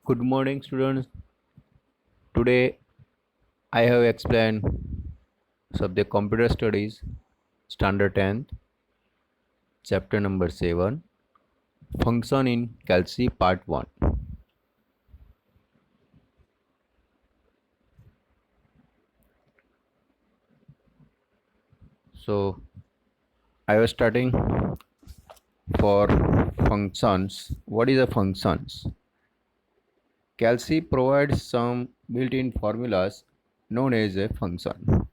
Good morning, students. Today I have explained subject Computer Studies, Standard 10th, Chapter number 7, Function in Calci, Part 1. So I was starting for functions. What is a functions? Calci provides some built-in formulas known as a function.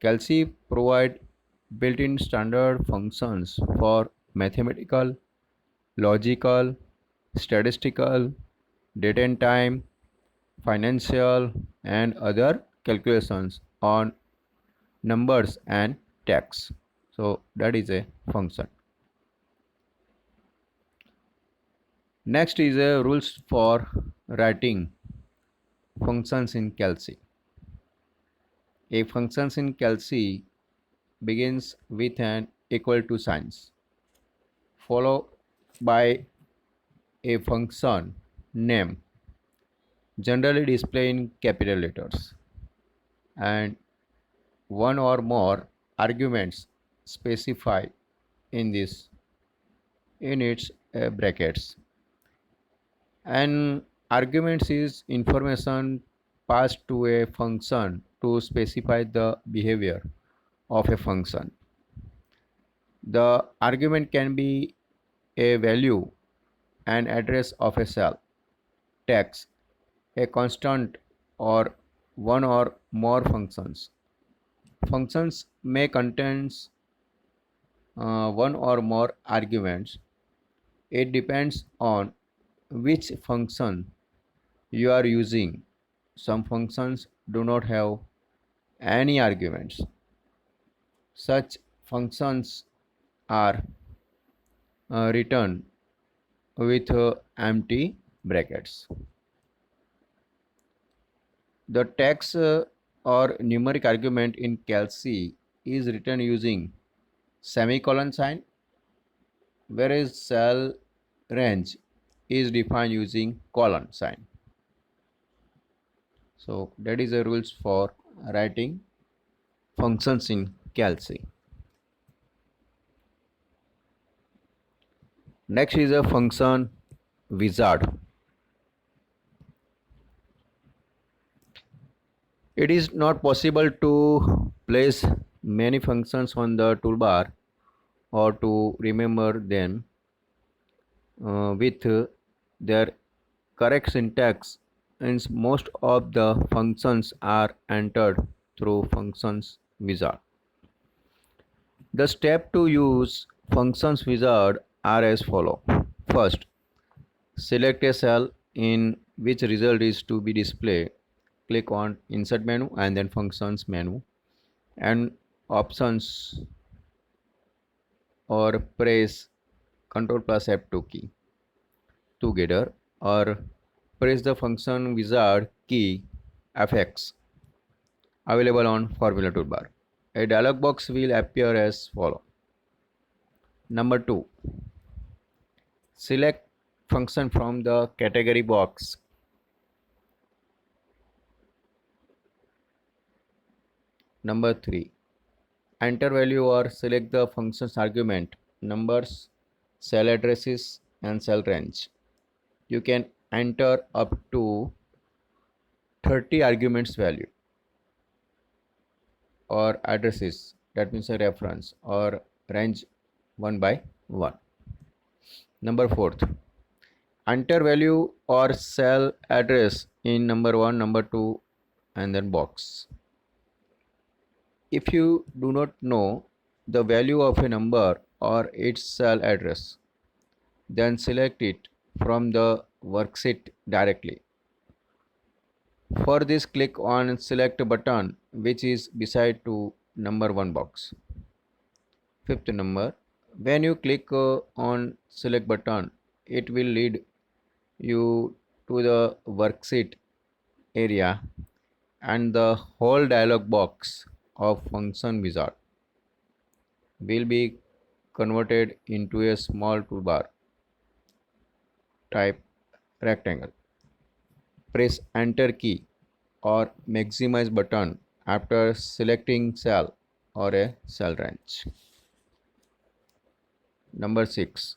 Calci provide built-in standard functions for mathematical, logical, statistical, date and time, financial, and other calculations on numbers and text. So that is a function. Next is a rules for writing functions in Calci. A functions in Calci begins with an equal to signs, followed by a function name, generally displayed in capital letters, and one or more arguments specified in this in its brackets. An argument is information passed to a function to specify the behavior of a function. The argument can be a value, an address of a cell, text, a constant, or one or more functions. Functions may contain one or more arguments. It depends on which function you are using. Some functions do not have any arguments. Such functions are written with empty brackets. The text or numeric argument in Calci is written using semicolon sign, whereas cell range is defined using colon sign. So that is the rules for writing functions in Calci. Next is a function wizard. It is not possible to place many functions on the toolbar or to remember them with their correct syntax, and most of the functions are entered through functions wizard. The steps to use functions wizard are as follow. First, select a cell in which result is to be displayed. Click on insert menu and then functions menu and options, or press Ctrl plus F2 key together, or press the function wizard key F(x) available on formula toolbar. A dialog box will appear as follow. Number 2. Select function from the category box. Number 3. Enter value or select the function's argument, numbers, cell addresses, and cell range. You can enter up to 30 arguments value or addresses, that means a reference, or range one by one. Number 4. Enter value or cell address in number 1, number 2, and then box. If you do not know the value of a number or its cell address, then select it from the worksheet directly. For this, click on select button which is beside to number 1 box. Fifth number, when you click on select button, it will lead you to the worksheet area, and the whole dialog box of function wizard will be converted into a small toolbar. Type rectangle. Press enter key or maximize button after selecting cell or a cell range. Number 6.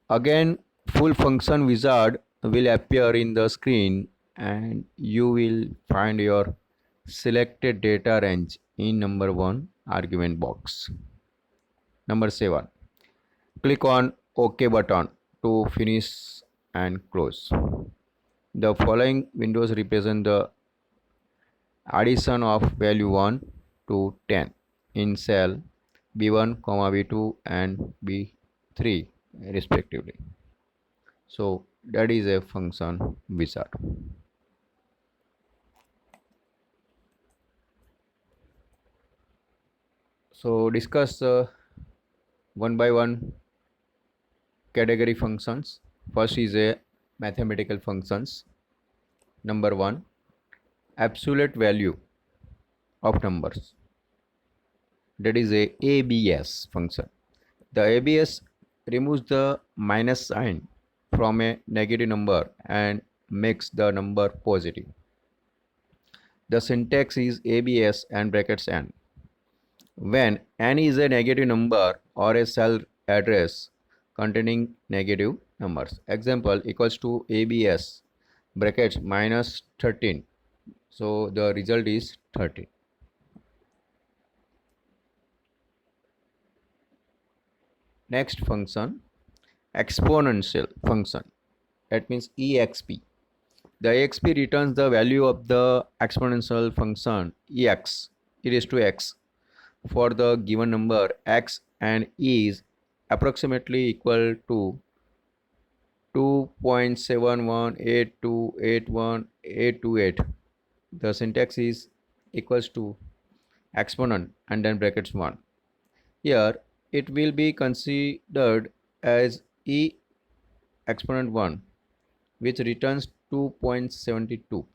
Again, full function wizard will appear in the screen and you will find your selected data range in number 1 argument box. Number 7. Click on OK button to finish and close. The following windows represent the addition of value 1 to 10 in cell B1, B2 and B3 respectively. So that is a function wizard. So discuss one by one category functions. First is a mathematical functions. Number 1, absolute value of numbers. That is a ABS function. The ABS removes the minus sign from a negative number and makes the number positive. The syntax is ABS and brackets n. When n is a negative number or a cell address containing negative numbers. Example equals to ABS brackets minus 13. So the result is 13. Next function, exponential function. That means EXP. The EXP returns the value of the exponential function EX, e raised to x, for the given number x and is approximately equal to 2.718281828. The syntax is equals to exponent and then brackets 1. Here it will be considered as e exponent 1, which returns 2.72.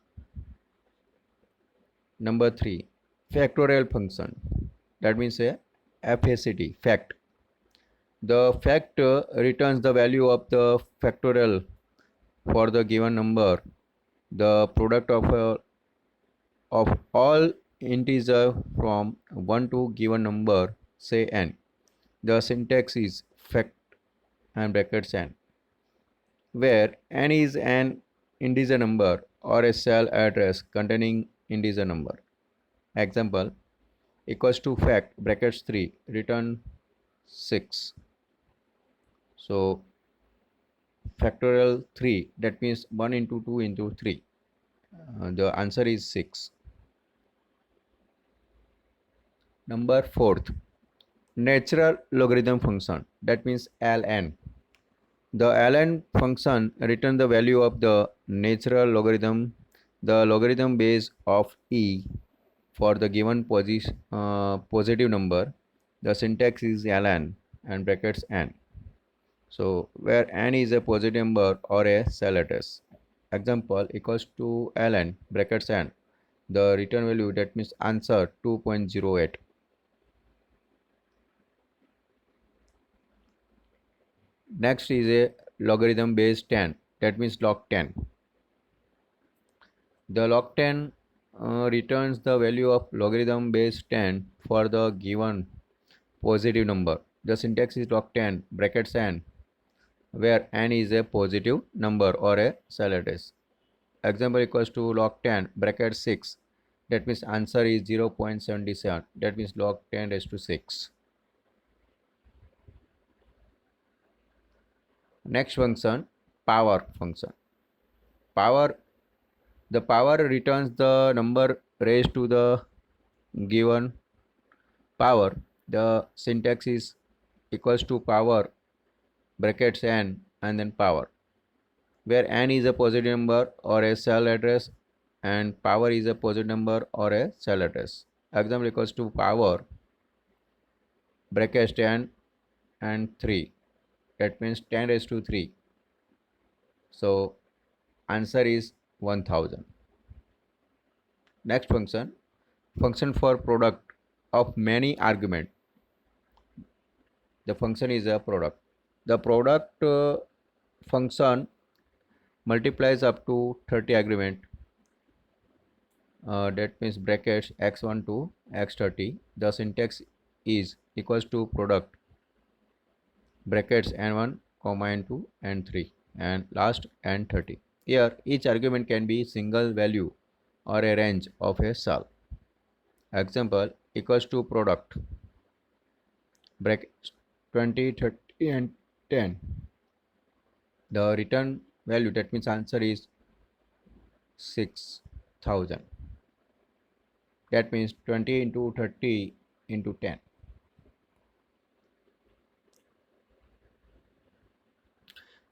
Number 3, factorial function. That means a FACT, fact. The fact returns the value of the factorial for the given number, the product of all integer from 1 to given number, say n. The syntax is fact and brackets n, where n is an integer number or a cell address containing integer number. Example equals to fact brackets 3 return 6. So factorial 3, that means 1 into 2 into 3. The answer is 6. Number 4th, natural logarithm function. That means ln. The ln function returns the value of the natural logarithm, the logarithm base of e for the given positive number. The syntax is ln and brackets n. So where n is a positive number or a cell address. Example equals to ln brackets n. The return value, that means answer 2.08. Next is a logarithm base 10. That means log 10. The log 10 returns the value of logarithm base 10 for the given positive number. The syntax is log 10 brackets n, where n is a positive number or a cell address. Example equals to log 10 bracket 6. That means answer is 0.77. That means log 10 raised to 6. Next function, power function. The power returns the number raised to the given power. The syntax is equals to power brackets n and then power, where n is a positive number or a cell address and power is a positive number or a cell address. Example equals to power brackets 10 and 3. That means 10 raised to 3. So answer is 1000. Next function, function for product of many argument. The function is a product. The product function multiplies up to 30 argument, that means brackets x1 to x30. The syntax is equals to product brackets n1 comma n2 n3 and last n30. Here each argument can be single value or a range of a cell. Example equals to product brackets 20, 30 and 10. The return value, that means answer is 6000. That means 20 into 30 into 10.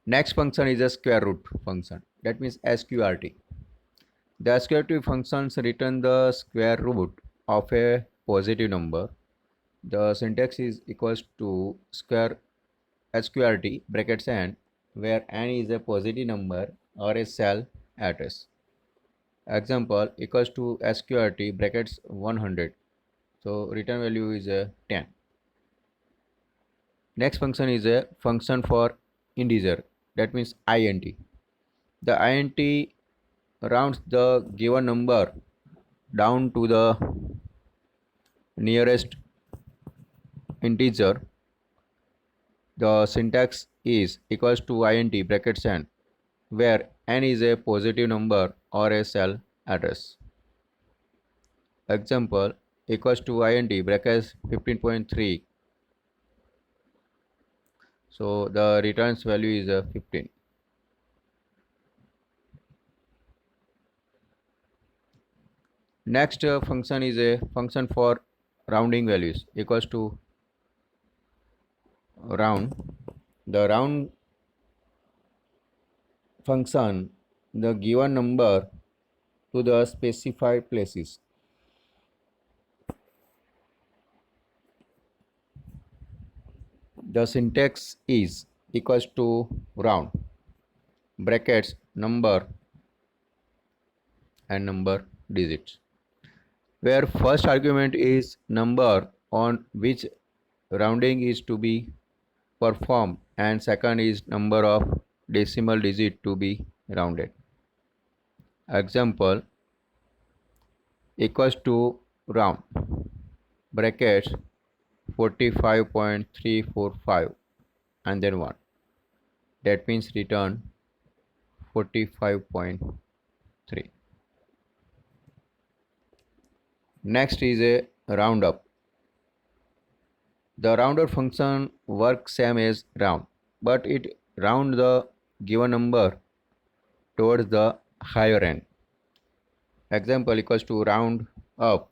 Next function is a square root function, that means sqrt. The sqrt functions return the square root of a positive number. The syntax is equals to square sqrt brackets n, where n is a positive number or a cell address. Example equals to sqrt brackets 100. So return value is a 10. Next function is a function for integer, that means int. The int rounds the given number down to the nearest integer. The syntax is equals to int brackets n, where n is a positive number or a cell address. Example equals to int brackets 15.3. So the returns value is 15. Next function is a function for rounding values equals to round. The round function the given number to the specified places. The syntax is equals to round brackets number and number digits, where first argument is number on which rounding is to be performed and second is number of decimal digit to be rounded. Example equals to round brackets 45.345 and then 1. That means return 45.3. Next is a round up. The rounder function works same as round, but it round the given number towards the higher end. Example equals to round up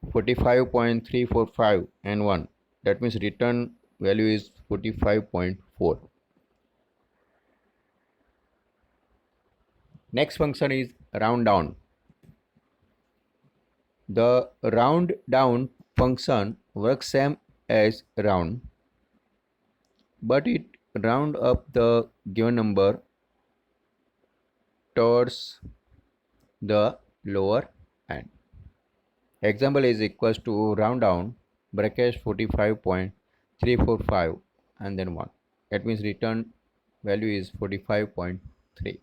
45.345 and 1. That means return value is 45.4. Next function is round down. The round down function works same as round, but it round up the given number towards the lower end. Example is equals to round down brackets 45.345 and then 1. That means return value is 45.3.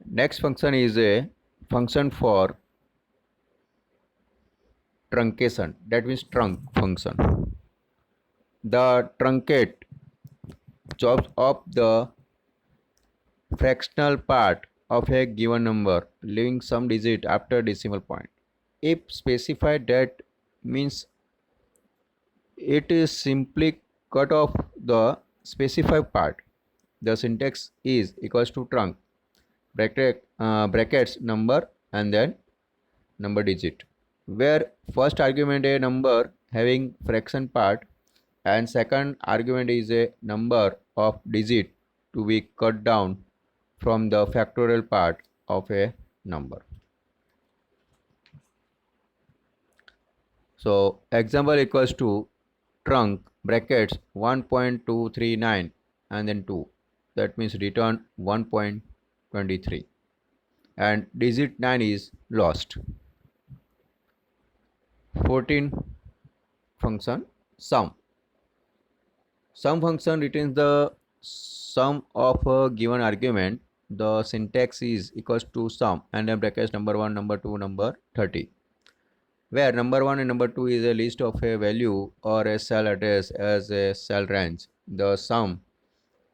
Next function is a function for truncation, that means trunc function. The truncate chops up the fractional part of a given number, leaving some digit after decimal point. If specified, that means it is simply cut off the specified part. The syntax is equals to trunc brackets number and then number digit, where first argument a number having fraction part and second argument is a number of digit to be cut down from the factorial part of a number. So example equals to trunc brackets 1.239 and then 2. That means return 1.23 and digit 9 is lost. 14 function sum. Sum function returns the sum of a given argument. The syntax is equals to sum and then brackets number 1, number 2, number 30. Where number 1 and number 2 is a list of a value or a cell address as a cell range. The sum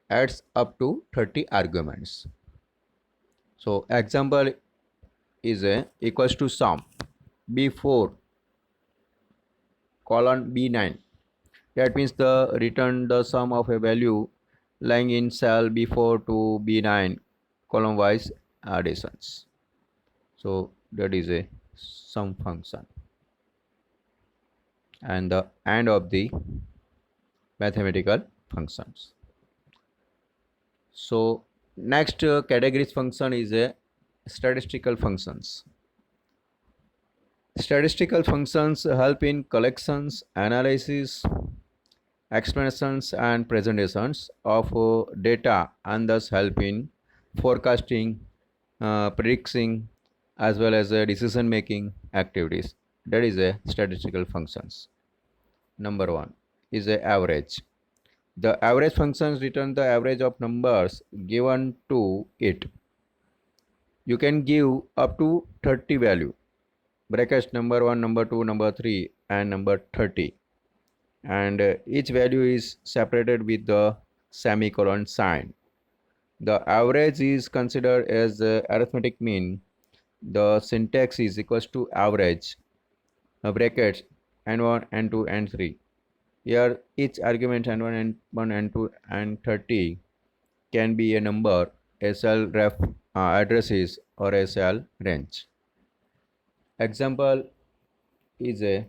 adds up to 30 arguments. So example is a equals to sum B4 colon B9. That means the return the sum of a value lying in cell B4 to B9 column wise additions. So that is a sum function and the end of the mathematical functions. So next categories function is a statistical functions. Statistical functions help in collections, analysis, explanations and presentations of data and thus help in forecasting, predicting as well as decision making activities. That is a statistical functions. Number 1 is a average. The average functions return the average of numbers given to it. You can give up to 30 value, brackets number 1, number 2, number 3 and number 30, and each value is separated with the semicolon sign. The average is considered as the arithmetic mean. The syntax is equals to average, brackets n1, n2 n3. Here each argument n1, n1, n2 and 30 can be a number, a cell ref addresses or a cell range. Example is a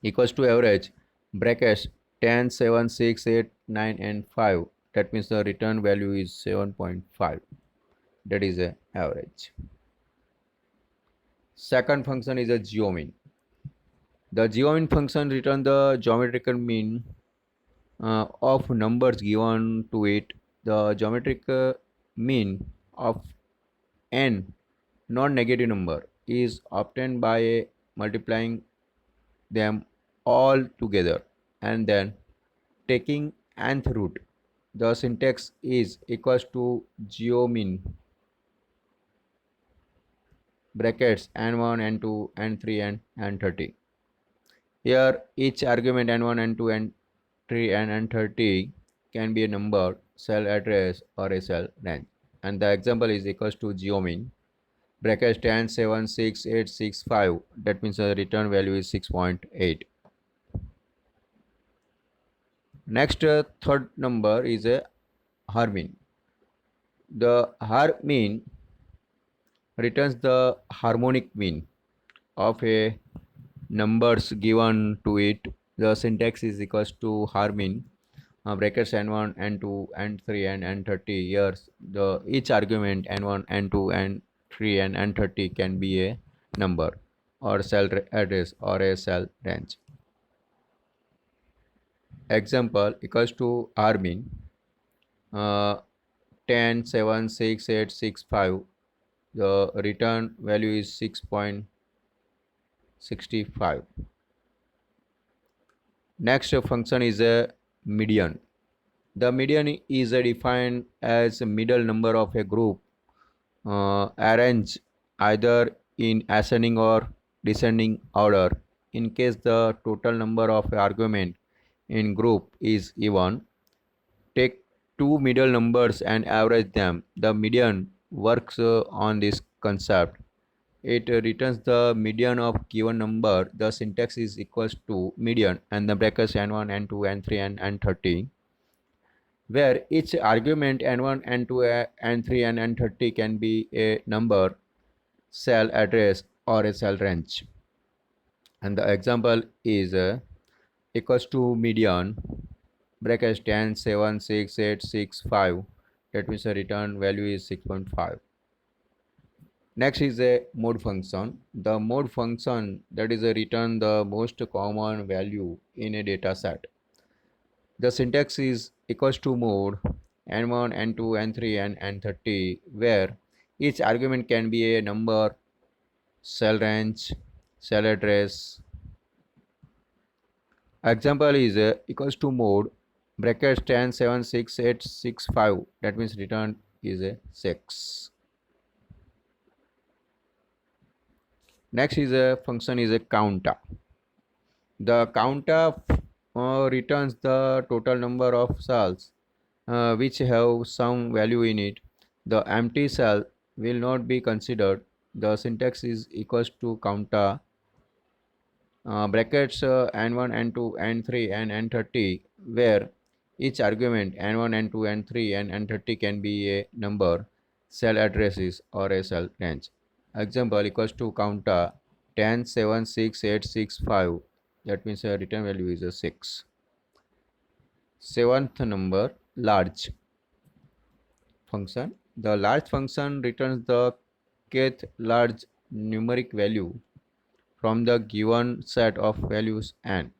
equals to average, brackets 10, 7, 6, 8, 9 and 5. That means the return value is 7.5. That is a average. Second function is a geomean. The geomean function return the geometrical mean of numbers given to it. The geometric mean of n non-negative number is obtained by multiplying them all together and then taking nth root. The syntax is equals to geomean, brackets n1, n2, n3 and n30. Here each argument n1, n2, n3 and n30 can be a number, cell address or a cell range. And the example is equals to geomean, brackets 10, 7, 6, 8, 6, 5. That means the return value is 6.8. Next third number is a Harmean. The Harmean returns the harmonic mean of a numbers given to it. The syntax is equals to Harmean, brackets n1, n2, n3 and n30. Here the each argument n1, n2, n3 and n30 can be a number or cell address or a cell range. Example equals to Harmean, 10, 7, 6, 8, 6, 5. The return value is 6.65. Next function is a median. The median is defined as a middle number of a group arranged either in ascending or descending order. In case the total number of argument in group is even, take two middle numbers and average them. The median works on this concept. It returns the median of given number. The syntax is equals to median and the brackets n1, n2, n3 and n30, where each argument n1, n2, n3 and n30 can be a number, cell address or a cell range. And the example is equals to median, brackets 10, 7, 6, 8, 6, 5. That means the return value is 6.5. Next is a mode function. The mode function that is a return the most common value in a data set. The syntax is equals to mode n1, n2, n3 and n30, where each argument can be a number, cell range, cell address. Example is equals to mode brackets 10 7 6 8 6 5, that means return is a 6. Next is a function is a counter. The counter returns the total number of cells which have some value in it. The empty cell will not be considered. The syntax is equals to counter brackets n1 n2 n3 and n30, where each argument n1 n2 n3 and n30 can be a number, cell addresses, or a cell range. Example equals to counter 10 7 6 8 6 5, that means a return value is a 6. Seventh number, large function. The large function returns the kth large numeric value from the given set of values n.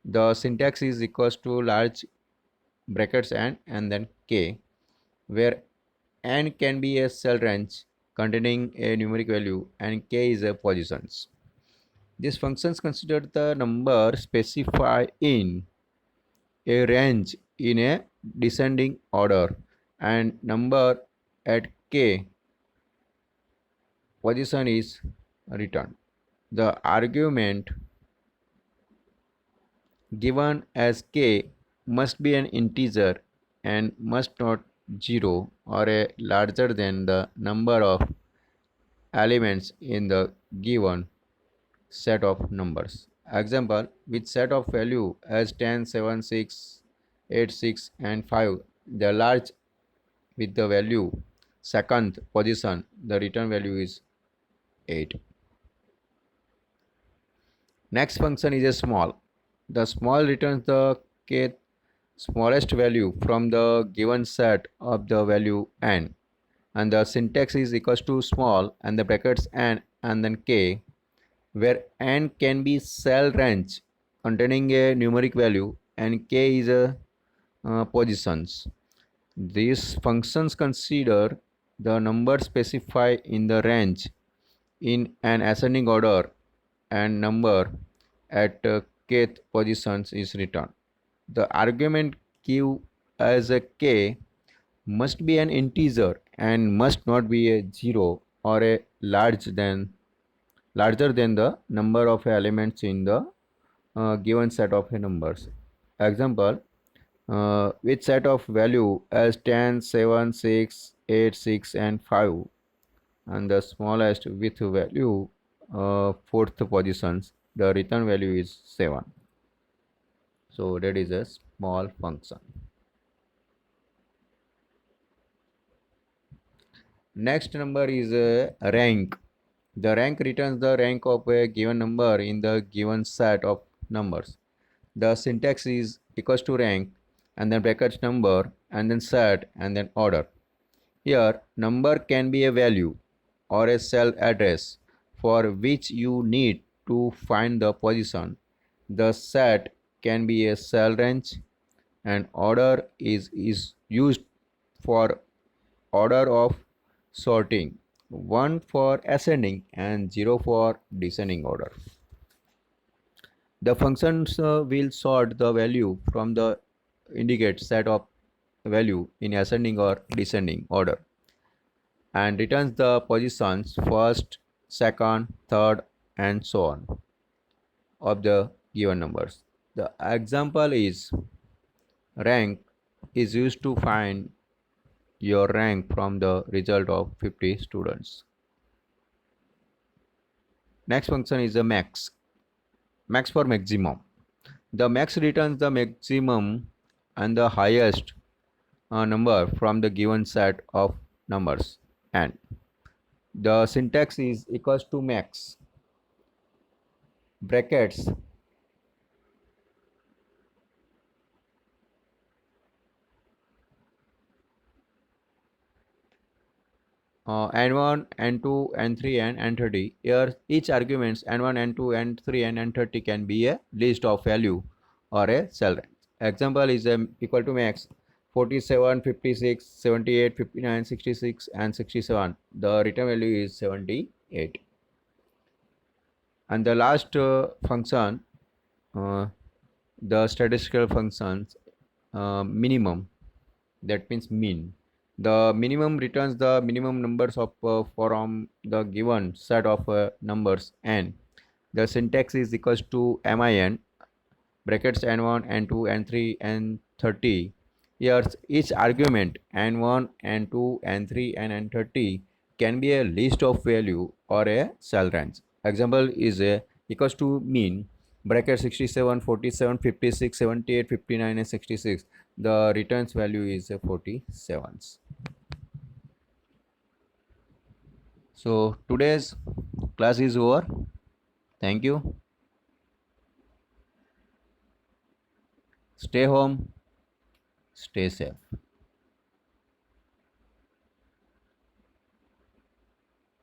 The syntax is equals to large brackets n and then k, where n can be a cell range containing a numeric value and k is a positions. These functions consider the number specified in a range in a descending order and number at k position is returned. The argument given as k must be an integer and must not 0 or a larger than the number of elements in the given set of numbers. Example, with set of value as 10 7 6 8 6 and 5, the large with the value second position, the return value is 8. Next function is a small. The small returns the kth smallest value from the given set of the value n, and the syntax is equals to small and the brackets n and then k, where n can be cell range containing a numeric value and k is a positions. These functions consider the number specified in the range in an ascending order and number at kth positions is returned. The argument q as a k must be an integer and must not be a 0 or a larger than the number of elements in the given set of numbers. Example, with set of value as 10 7 6 8 6 and 5, and the smallest with value fourth positions, the return value is 7. So that is a small function. Next number is a rank. The rank returns the rank of a given number in the given set of numbers. The syntax is equals to rank and then brackets number and then set and then order. Here number can be a value or a cell address for which you need to find the position. The set can be a cell range and order is used for order of sorting, 1 for ascending and 0 for descending order. The functions will sort the value from the indicate set of value in ascending or descending order and returns the positions first, second, third, and so on of the given numbers. The example is rank is used to find your rank from the result of 50 students. Next function is the max. Max for maximum. The max returns the maximum and the highest number from the given set of numbers n. The syntax is equals to max brackets n1 n2 n3 and n30. Here each arguments n1 n2 n3 and n30 can be a list of value or a cell range. Example is equal to max 47 56 78 59 66 and 67. The return value is 78. And the last function, the statistical functions, minimum, that means mean. The minimum returns the minimum numbers of from the given set of numbers n. The syntax is equals to min brackets n1 n2 n3 n30. Here each argument n1 n2 n3 and n30 can be a list of value or a cell range. Example is a equals to mean bracket 67 47 56 78 59 and 66. The returns value is 47. So today's class is over. Thank you. Stay home, stay safe.